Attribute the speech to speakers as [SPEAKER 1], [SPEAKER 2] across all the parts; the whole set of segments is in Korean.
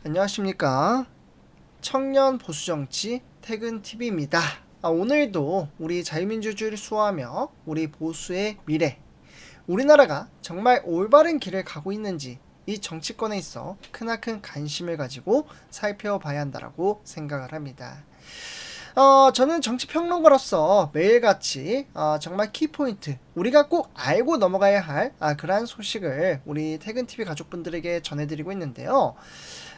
[SPEAKER 1] 안녕하십니까. 청년 보수정치 퇴근TV입니다. 오늘도 우리 자유민주주의를 수호하며 우리 보수의 미래, 우리나라가 정말 올바른 길을 가고 있는지 이 정치권에 있어 크나큰 관심을 가지고 살펴봐야 한다라고 생각을 합니다. 저는 정치평론가로서 매일같이 정말 키포인트, 우리가 꼭 알고 넘어가야 할 그러한 소식을 우리 퇴근TV 가족분들에게 전해드리고 있는데요.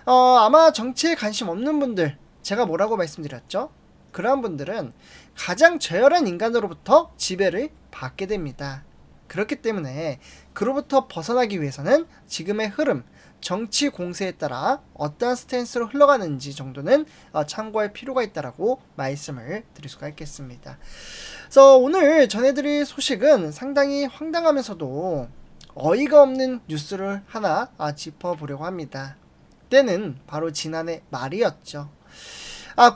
[SPEAKER 1] 아마 정치에 관심 없는 분들, 제가 뭐라고 말씀드렸죠? 그러한 분들은 가장 저열한 인간으로부터 지배를 받게 됩니다. 그렇기 때문에 그로부터 벗어나기 위해서는 지금의 흐름, 정치 공세에 따라 어떠한 스탠스로 흘러가는지 정도는 참고할 필요가 있다라고 말씀을 드릴 수가 있겠습니다. 그래서 오늘 전해드릴 소식은 상당히 황당하면서도 어이가 없는 뉴스를 하나 짚어보려고 합니다. 때는 바로 지난해 말이었죠.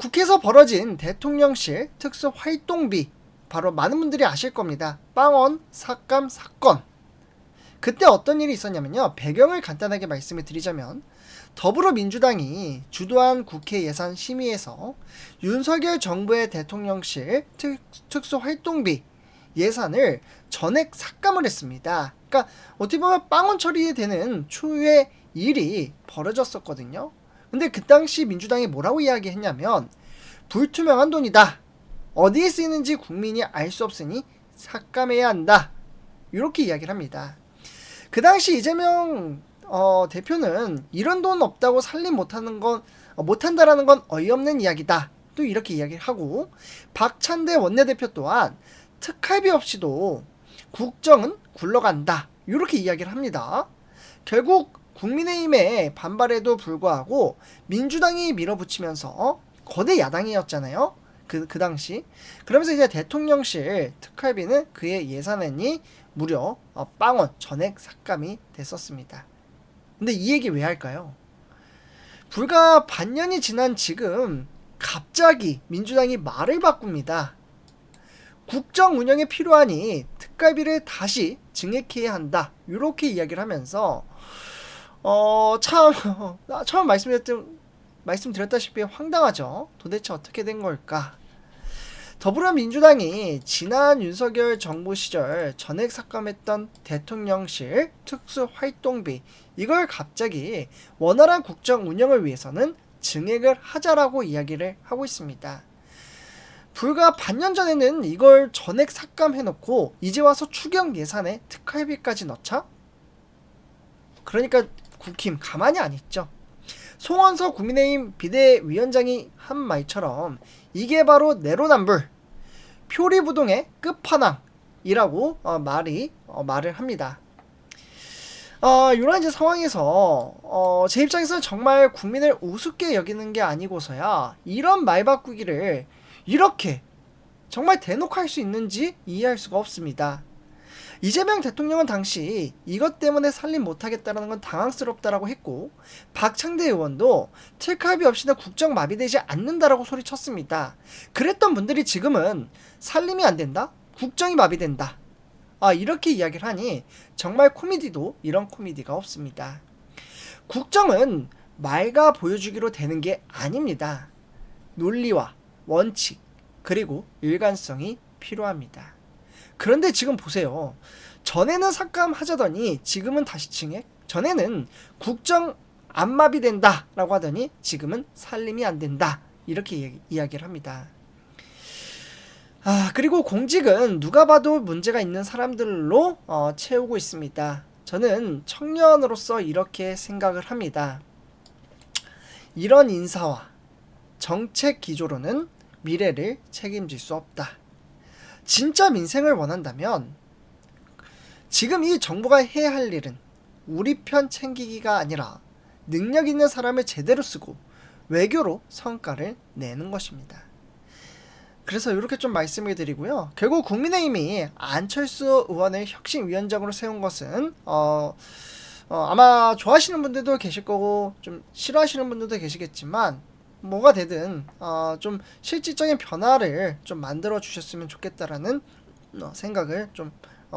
[SPEAKER 1] 국회에서 벌어진 대통령실 특수활동비, 바로 많은 분들이 아실 겁니다. 빵원 삭감 사건. 그때 어떤 일이 있었냐면요. 배경을 간단하게 말씀을 드리자면 더불어민주당이 주도한 국회 예산심의에서 윤석열 정부의 대통령실 특수활동비 예산을 전액 삭감을 했습니다. 그러니까 어떻게 보면 빵원 처리되는 초유의 일이 벌어졌었거든요. 근데 그 당시 민주당이 뭐라고 이야기했냐면 불투명한 돈이다. 어디에 쓰이는지 국민이 알 수 없으니 삭감해야 한다. 이렇게 이야기를 합니다. 그 당시 이재명 대표는 이런 돈 없다고 살림 못한다라는 건 어이없는 이야기다. 또 이렇게 이야기를 하고, 박찬대 원내대표 또한 특활비 없이도 국정은 굴러간다. 이렇게 이야기를 합니다. 결국 국민의힘의 반발에도 불구하고 민주당이 밀어붙이면서 거대 야당이었잖아요. 그 당시. 그러면서 이제 대통령실 특활비는 그의 예산안이 무려 빵원 전액 삭감이 됐었습니다. 근데 이 얘기 왜 할까요? 불과 반년이 지난 지금 갑자기 민주당이 말을 바꿉니다. 국정 운영에 필요하니 특활비를 다시 증액해야 한다. 이렇게 이야기를 하면서 처음 말씀드렸다시피 황당하죠. 도대체 어떻게 된 걸까? 더불어민주당이 지난 윤석열 정부 시절 전액 삭감했던 대통령실 특수활동비, 이걸 갑자기 원활한 국정 운영을 위해서는 증액을 하자라고 이야기를 하고 있습니다. 불과 반년 전에는 이걸 전액 삭감해놓고 이제 와서 추경 예산에 특활비까지 넣자? 그러니까 국힘 가만히 안 있죠. 송원석 국민의힘 비대위원장이 한 말처럼 이게 바로 내로남불, 표리부동의 끝판왕이라고 말을 합니다. 이런 이제 상황에서 제 입장에서는 정말 국민을 우습게 여기는 게 아니고서야 이런 말 바꾸기를 이렇게 정말 대놓고 할 수 있는지 이해할 수가 없습니다. 이재명 대통령은 당시 이것 때문에 살림 못하겠다는 건 당황스럽다라고 했고, 박창대 의원도 특활비 없이는 국정 마비되지 않는다라고 소리쳤습니다. 그랬던 분들이 지금은 살림이 안 된다? 국정이 마비된다. 이렇게 이야기를 하니 정말 코미디도 이런 코미디가 없습니다. 국정은 말과 보여주기로 되는 게 아닙니다. 논리와 원칙, 그리고 일관성이 필요합니다. 그런데 지금 보세요. 전에는 삭감하자더니 지금은 다시 증액? 전에는 국정 안 마비된다 라고 하더니 지금은 살림이 안 된다. 이렇게 이야기를 합니다. 그리고 공직은 누가 봐도 문제가 있는 사람들로 채우고 있습니다. 저는 청년으로서 이렇게 생각을 합니다. 이런 인사와 정책 기조로는 미래를 책임질 수 없다. 진짜 민생을 원한다면 지금 이 정부가 해야 할 일은 우리 편 챙기기가 아니라 능력 있는 사람을 제대로 쓰고 외교로 성과를 내는 것입니다. 그래서 이렇게 좀 말씀을 드리고요. 결국 국민의힘이 안철수 의원을 혁신위원장으로 세운 것은 아마 좋아하시는 분들도 계실 거고 좀 싫어하시는 분들도 계시겠지만 뭐가 되든 좀 실질적인 변화를 좀 만들어 주셨으면 좋겠다라는 생각을 좀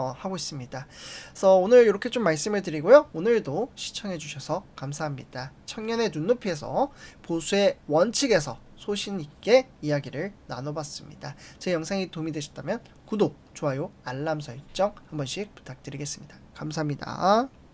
[SPEAKER 1] 하고 있습니다. 그래서 오늘 이렇게 좀 말씀을 드리고요. 오늘도 시청해 주셔서 감사합니다. 청년의 눈높이에서 보수의 원칙에서 소신 있게 이야기를 나눠봤습니다. 제 영상이 도움이 되셨다면 구독, 좋아요, 알람 설정 한 번씩 부탁드리겠습니다. 감사합니다.